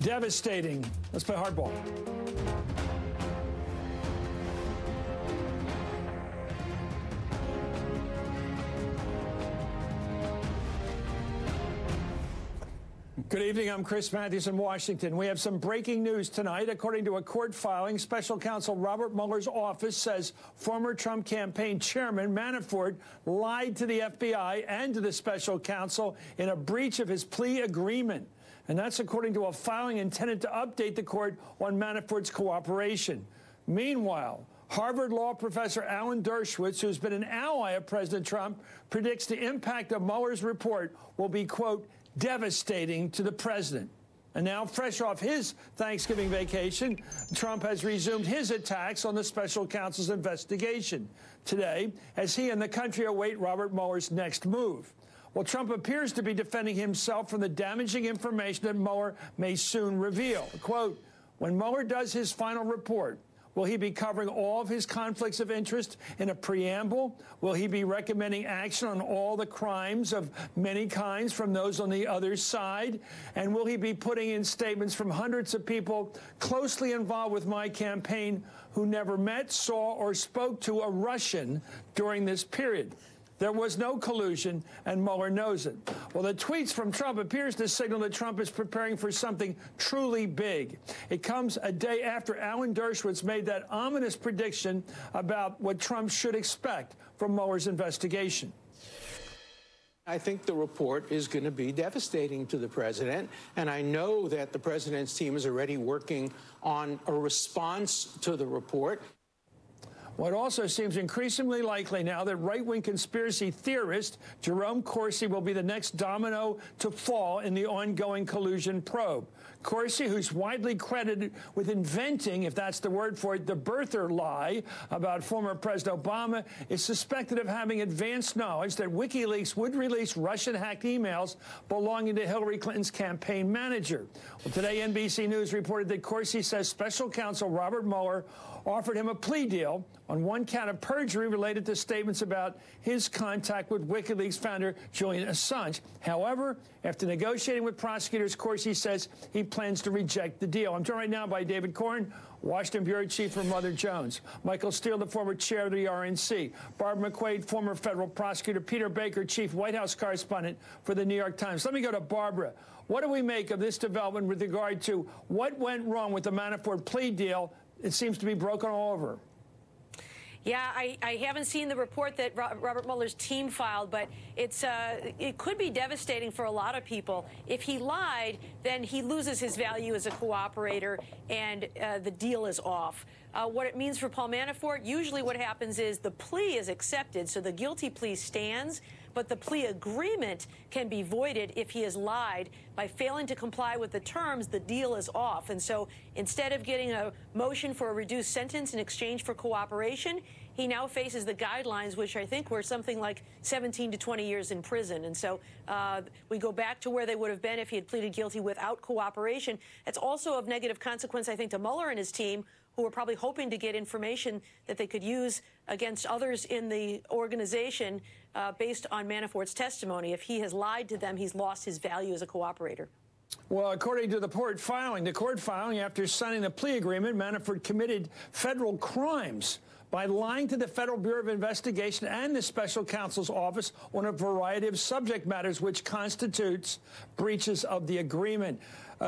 Devastating. Let's play hardball. Good evening. I'm Chris Matthews in Washington. We have some breaking news tonight. According to a court filing, special counsel Robert Mueller's office says former Trump campaign chairman Manafort lied to the FBI and to the special counsel in a breach of his plea agreement. And that's according to a filing intended to update the court on Manafort's cooperation. Meanwhile, Harvard law professor Alan Dershowitz, who's been an ally of President Trump, predicts the impact of Mueller's report will be, quote, devastating to the president. And now, fresh off his Thanksgiving vacation, Trump has resumed his attacks on the special counsel's investigation today as he and the country await Robert Mueller's next move. Well, Trump appears to be defending himself from the damaging information that Mueller may soon reveal. Quote, when Mueller does his final report, will he be covering all of his conflicts of interest in a preamble? Will he be recommending action on all the crimes of many kinds from those on the other side? And will he be putting in statements from hundreds of people closely involved with my campaign who never met, saw, or spoke to a Russian during this period? There was no collusion, and Mueller knows it. Well, the tweets from Trump appears to signal that Trump is preparing for something truly big. It comes a day after Alan Dershowitz made that ominous prediction about what Trump should expect from Mueller's investigation. I think the report is going to be devastating to the president, and I know that the president's team is already working on a response to the report. What also seems increasingly likely now that right-wing conspiracy theorist Jerome Corsi will be the next domino to fall in the ongoing collusion probe. Corsi, who's widely credited with inventing, if that's the word for it, the birther lie about former President Obama, is suspected of having advanced knowledge that WikiLeaks would release Russian-hacked emails belonging to Hillary Clinton's campaign manager. Well, today, NBC News reported that Corsi says special counsel Robert Mueller offered him a plea deal on one count of perjury related to statements about his contact with WikiLeaks founder Julian Assange. However, after negotiating with prosecutors, Corsi says he plans to reject the deal. I'm joined right now by David Corn, Washington Bureau Chief for Mother Jones, Michael Steele, the former chair of the RNC, Barbara McQuaid, former federal prosecutor, Peter Baker, chief White House correspondent for the New York Times. Let me go to Barbara. What do we make of this development with regard to what went wrong with the Manafort plea deal? It seems to be broken all over. Yeah, I haven't seen the report that Robert Mueller's team filed, but it could be devastating for a lot of people. If he lied, then he loses his value as a cooperator, and the deal is off. What it means for Paul Manafort, usually what happens is the plea is accepted, so the guilty plea stands, but the plea agreement can be voided if he has lied. By failing to comply with the terms, the deal is off. And so instead of getting a motion for a reduced sentence in exchange for cooperation, he now faces the guidelines, which I think were something like 17 to 20 years in prison. And so we go back to where they would have been if he had pleaded guilty without cooperation. It's also of negative consequence, I think, to Mueller and his team, who were probably hoping to get information that they could use against others in the organization based on Manafort's testimony. If he has lied to them, he's lost his value as a cooperator. Well, according to the court filing, after signing the plea agreement, Manafort committed federal crimes by lying to the Federal Bureau of Investigation and the special counsel's office on a variety of subject matters, which constitutes breaches of the agreement.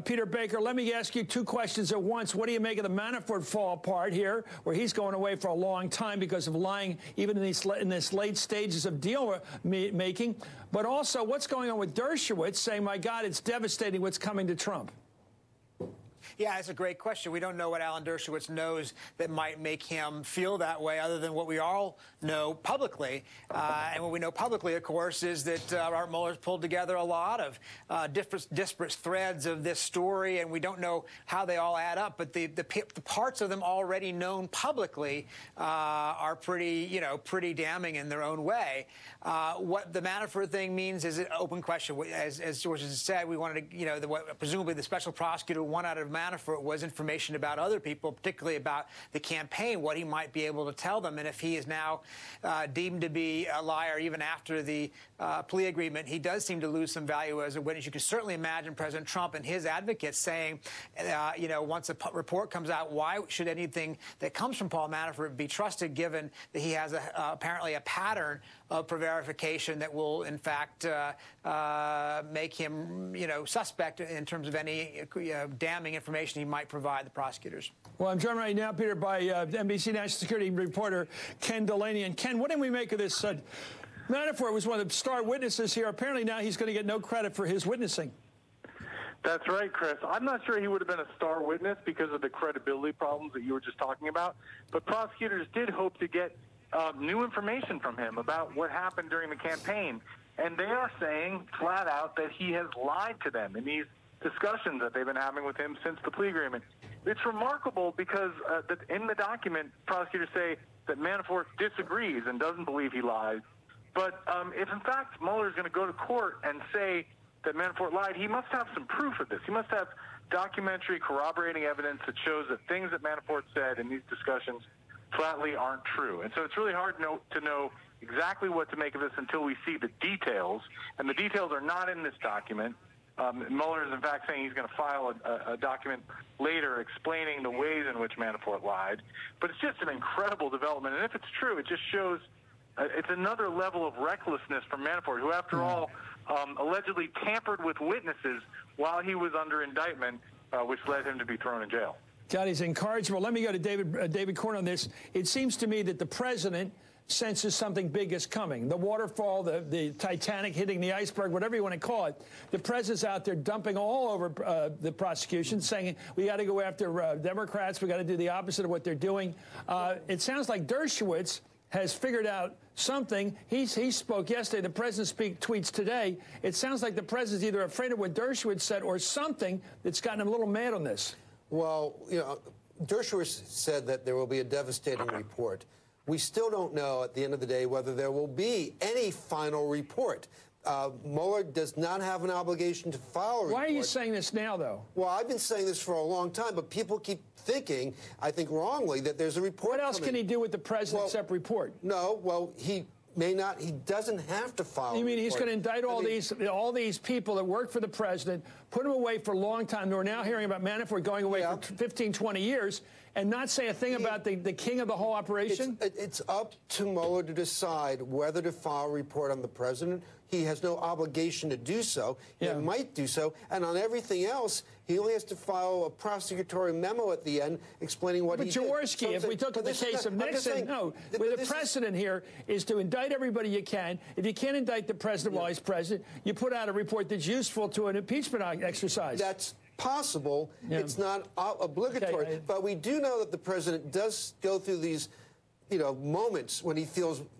Peter Baker, let me ask you two questions at once. What do you make of the Manafort fall apart here, where he's going away for a long time because of lying, even in this late stages of deal making? But also, what's going on with Dershowitz saying, my God, it's devastating what's coming to Trump? Yeah, it's a great question. We don't know what Alan Dershowitz knows that might make him feel that way, other than what we all know publicly. And what we know publicly, of course, is that Robert Mueller's pulled together a lot of disparate threads of this story, and we don't know how they all add up. But the parts of them already known publicly are pretty damning in their own way. What the Manafort thing means is an open question. As George has said, we wanted to, presumably the special prosecutor, one out of Manafort, Manafort was information about other people, particularly about the campaign, what he might be able to tell them. And if he is now deemed to be a liar even after the plea agreement, he does seem to lose some value as a witness. You can certainly imagine President Trump and his advocates saying, you know, once a report comes out, why should anything that comes from Paul Manafort be trusted, given that he has apparently a pattern of prevarication that will, in fact, make him, you know, suspect in terms of any damning information he might provide the prosecutors. Well, I'm joined right now, Peter, by NBC national security reporter Ken Delaney. And Ken, what do we make of this? Manafort was one of the star witnesses here. Apparently now he's going to get no credit for his witnessing. That's right, Chris. I'm not sure he would have been a star witness because of the credibility problems that you were just talking about. But prosecutors did hope to get new information from him about what happened during the campaign. And they are saying flat out that he has lied to them in these discussions that they've been having with him since the plea agreement. It's remarkable because in the document, prosecutors say that Manafort disagrees and doesn't believe he lied. But if, in fact, Mueller is going to go to court and say that Manafort lied, he must have some proof of this. He must have documentary corroborating evidence that shows that things that Manafort said in these discussions flatly aren't true. And so it's really hard to know exactly what to make of this until we see the details. And the details are not in this document. Mueller is, in fact, saying he's going to file a document later explaining the ways in which Manafort lied. But it's just an incredible development. And if it's true, it just shows it's another level of recklessness from Manafort, who, after all, allegedly tampered with witnesses while he was under indictment, which led him to be thrown in jail. God, he's incorrigible. Let me go to David Corn on this. It seems to me that the president senses something big is coming. The waterfall, the Titanic hitting the iceberg, whatever you want to call it. The president's out there dumping all over the prosecution, saying we got to go after Democrats. We got to do the opposite of what they're doing. It sounds like Dershowitz has figured out something. He spoke yesterday. The president tweets today. It sounds like the president's either afraid of what Dershowitz said or something that's gotten him a little mad on this. Well, you know, Dershowitz said that there will be a devastating report. We still don't know at the end of the day whether there will be any final report. Mueller does not have an obligation to file a report. Why are you saying this now, though? Well, I've been saying this for a long time, but people keep thinking, I think wrongly, that there's a report What else coming. can he do with the president except report? No, well, he may not. He doesn't have to file. You mean a he's report. going to indict all these people that work for the president, put them away for a long time? We're now hearing about Manafort going away for 15, 20 years, and not say a thing about the king of the whole operation? It's up to Mueller to decide whether to file a report on the president. He has no obligation to do so. He might do so. And on everything else, he only has to file a prosecutory memo at the end explaining what he did. But Jaworski, if we took the case of Nixon, the precedent here is to indict everybody you can. If you can't indict the president while he's president, you put out a report that's useful to an impeachment exercise. That's possible. It's not obligatory. Okay. But we do know that the president does go through these moments when he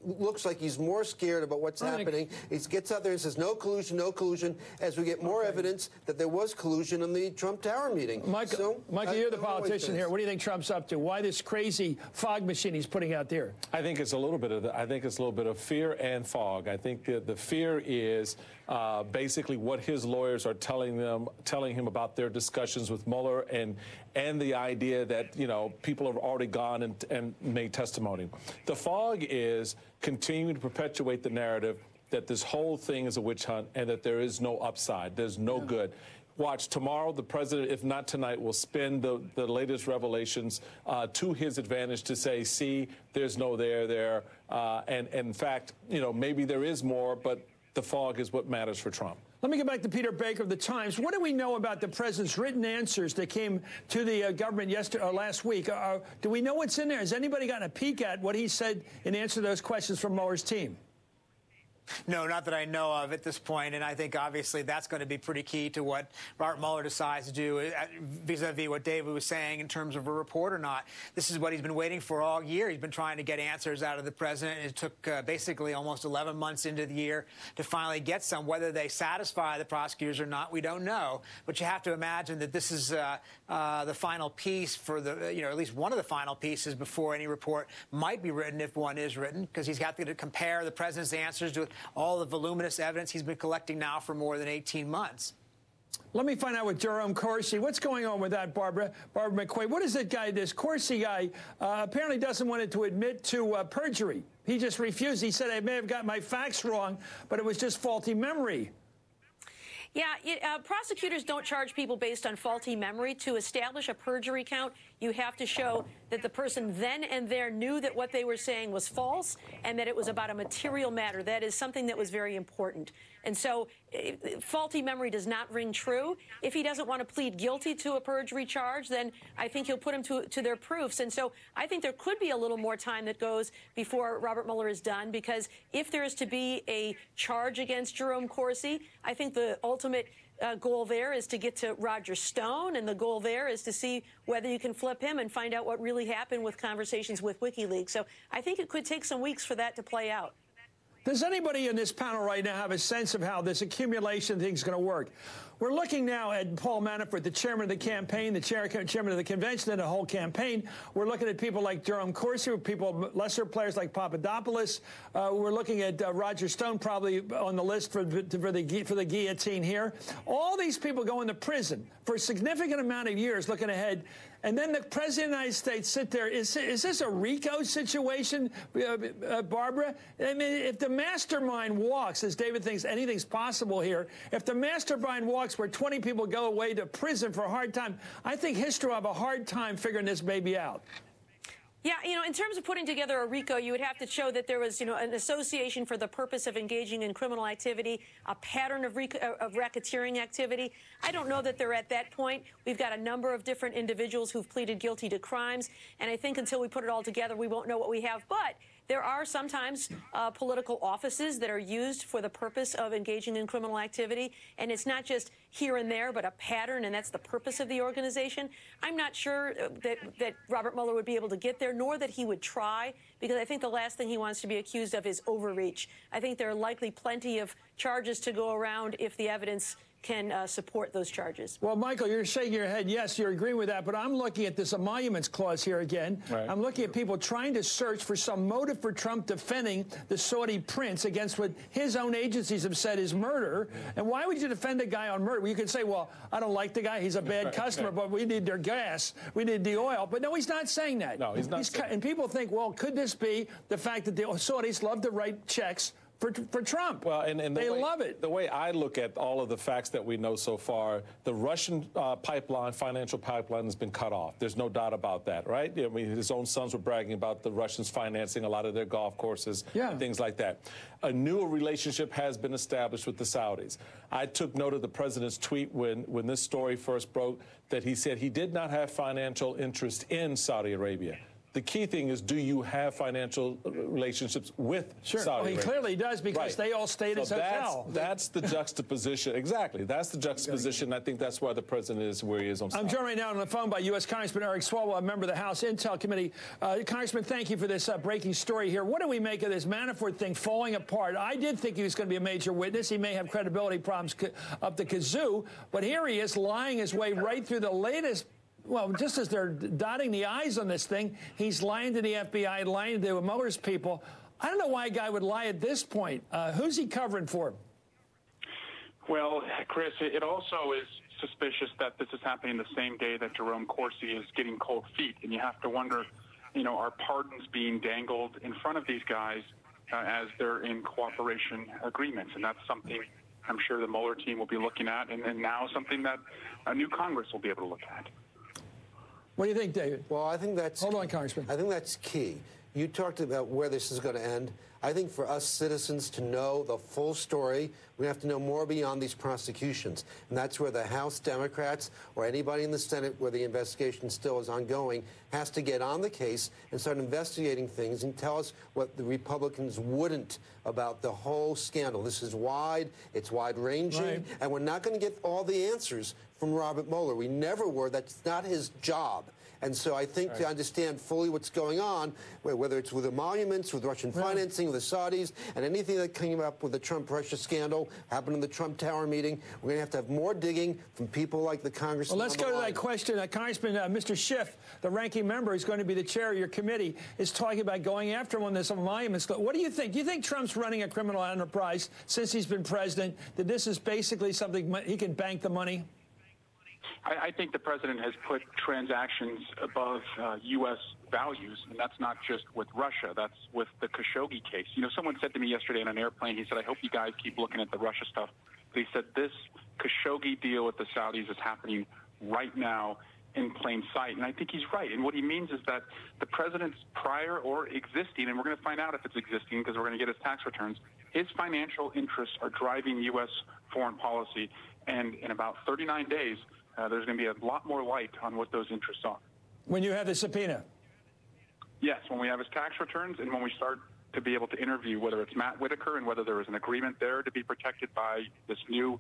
looks like he's more scared about what's happening. He gets out there and says, no collusion, no collusion, as we get more evidence that there was collusion in the Trump Tower meeting. Michael, you're the politician here. What do you think Trump's up to? Why this crazy fog machine he's putting out there? I think it's a little bit of fear and fog. I think the fear is basically what his lawyers are telling him about their discussions with Mueller and the idea that, people have already gone and made testimony. The fog is continuing to perpetuate the narrative that this whole thing is a witch hunt and that there is no upside. There's no good. Watch, tomorrow the president, if not tonight, will spin the latest revelations to his advantage to say, see, there's no there. And in fact, maybe there is more, but the fog is what matters for Trump. Let me get back to Peter Baker of the Times. What do we know about the president's written answers that came to the government last week? Do we know what's in there? Has anybody gotten a peek at what he said in answer to those questions from Mueller's team? No, not that I know of at this point, and I think obviously that's going to be pretty key to what Robert Mueller decides to do vis-a-vis what David was saying in terms of a report or not. This is what he's been waiting for all year. He's been trying to get answers out of the president. It took basically almost 11 months into the year to finally get some. Whether they satisfy the prosecutors or not, we don't know. But you have to imagine that this is the final piece for at least one of the final pieces before any report might be written, if one is written, because he's got to compare the president's answers to all the voluminous evidence he's been collecting now for more than 18 months. Let me find out with Jerome Corsi. What's going on with that, Barbara McQuaid? What is that guy, this Corsi guy, apparently doesn't want to admit to perjury. He just refused. He said, I may have got my facts wrong, but it was just faulty memory. Yeah, prosecutors don't charge people based on faulty memory. To establish a perjury count, you have to show that the person then and there knew that what they were saying was false and that it was about a material matter. That is something that was very important. And so faulty memory does not ring true. If he doesn't want to plead guilty to a perjury charge, then I think he'll put him to their proofs. And so I think there could be a little more time that goes before Robert Mueller is done, because if there is to be a charge against Jerome Corsi, I think the ultimate goal there is to get to Roger Stone, and the goal there is to see whether you can flip him and find out what really happened with conversations with WikiLeaks. So I think it could take some weeks for that to play out. Does anybody in this panel right now have a sense of how this accumulation thing is going to work? We're looking now at Paul Manafort, the chairman of the campaign, the chairman of the convention, and the whole campaign. We're looking at people like Jerome Corsi, people, lesser players like Papadopoulos. We're looking at Roger Stone, probably on the list for the guillotine here. All these people go into prison for a significant amount of years looking ahead. And then the president of the United States sit there. Is this a RICO situation, Barbara? I mean, if the mastermind walks, as David thinks anything's possible here, if the mastermind walks where 20 people go away to prison for a hard time, I think history will have a hard time figuring this baby out. Yeah, in terms of putting together a RICO, you would have to show that there was, an association for the purpose of engaging in criminal activity, a pattern of racketeering activity. I don't know that they're at that point. We've got a number of different individuals who've pleaded guilty to crimes, and I think until we put it all together, we won't know what we have. But there are sometimes political offices that are used for the purpose of engaging in criminal activity, and it's not just here and there, but a pattern, and that's the purpose of the organization. I'm not sure that Robert Mueller would be able to get there, nor that he would try, because I think the last thing he wants to be accused of is overreach. I think there are likely plenty of charges to go around if the evidence can support those charges. Well, Michael, you're shaking your head. Yes, you're agreeing with that. But I'm looking at this emoluments clause here again. Right. I'm looking at people trying to search for some motive for Trump defending the Saudi prince against what his own agencies have said is murder. And why would you defend a guy on murder? Well, you could say, well, I don't like the guy. He's a bad customer, but we need their gas. We need the oil. But no, he's not saying that. No, he's not. And people think, well, could this be the fact that the Saudis love to write checks for Trump? Well, and they love it. The way I look at all of the facts that we know so far, the Russian financial pipeline has been cut off. There's no doubt about that, right? I mean, his own sons were bragging about the Russians financing a lot of their golf courses, and things like that. A new relationship has been established with the Saudis. I took note of the president's tweet when this story first broke, that he said he did not have financial interest in Saudi Arabia. The key thing is, do you have financial relationships with Saudi Arabia? He clearly does, because they all stayed at his hotel. That's the juxtaposition. Exactly. That's the juxtaposition. I think that's why the president is where he is on Saudi. I'm joined right now on the phone by U.S. Congressman Eric Swalwell, a member of the House Intel Committee. Congressman, thank you for this breaking story here. What do we make of this Manafort thing falling apart? I did think he was going to be a major witness. He may have credibility problems up the kazoo, but here he is lying his way right through the latest. Well, just as they're dotting the I's on this thing, he's lying to the FBI, lying to Mueller's people. I don't know why a guy would lie at this point. Who's he covering for? Well, Chris, it also is suspicious that this is happening the same day that Jerome Corsi is getting cold feet. And you have to wonder, are pardons being dangled in front of these guys as they're in cooperation agreements? And that's something I'm sure the Mueller team will be looking at, and now something that a new Congress will be able to look at. What do you think, David? Well, I think that's... Hold on, Congressman. I think that's key. You talked about where this is going to end. I think for us citizens to know the full story, we have to know more beyond these prosecutions. And that's where the House Democrats or anybody in the Senate where the investigation still is ongoing has to get on the case and start investigating things and tell us what the Republicans wouldn't about the whole scandal. This is wide, it's wide-ranging, and we're not going to get all the answers from Robert Mueller. We never were. That's not his job. And so I think to understand fully what's going on, whether it's with emoluments, with Russian financing, with with the Saudis and anything that came up with the Trump-Russia scandal, happened in the Trump Tower meeting. We're going to have more digging from people like the congressman. Well, let's go to that question. Congressman Mr. Schiff, the ranking member, who's going to be the chair of your committee, is talking about going after him on this emoluments. What do you think? Do you think Trump's running a criminal enterprise since he's been president, that this is basically something he can bank the money? I think the president has put transactions above U.S. values, and that's not just with Russia. That's with the Khashoggi case. You know, someone said to me yesterday on an airplane, he said, I hope you guys keep looking at the Russia stuff. But he said this Khashoggi deal with the Saudis is happening right now in plain sight. And I think he's right. And what he means is that the president's prior or existing, and we're going to find out if it's existing because we're going to get his tax returns, his financial interests are driving U.S. foreign policy. And in about 39 days, there's going to be a lot more light on what those interests are. When you have the subpoena? Yes, when we have his tax returns and when we start to be able to interview whether it's Matt Whitaker and whether there was an agreement there to be protected by this new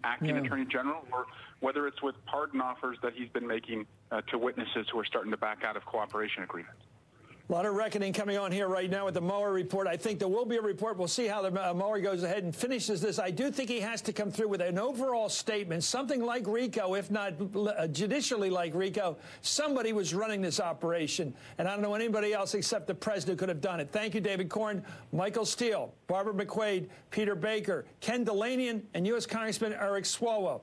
acting attorney general, or whether it's with pardon offers that he's been making to witnesses who are starting to back out of cooperation agreements. A lot of reckoning coming on here right now with the Mueller report. I think there will be a report. We'll see how the Mueller goes ahead and finishes this. I do think he has to come through with an overall statement, something like RICO, if not judicially like RICO. Somebody was running this operation, and I don't know anybody else except the president could have done it. Thank you, David Corn, Michael Steele, Barbara McQuaid, Peter Baker, Ken Delanian, and U.S. Congressman Eric Swalwell.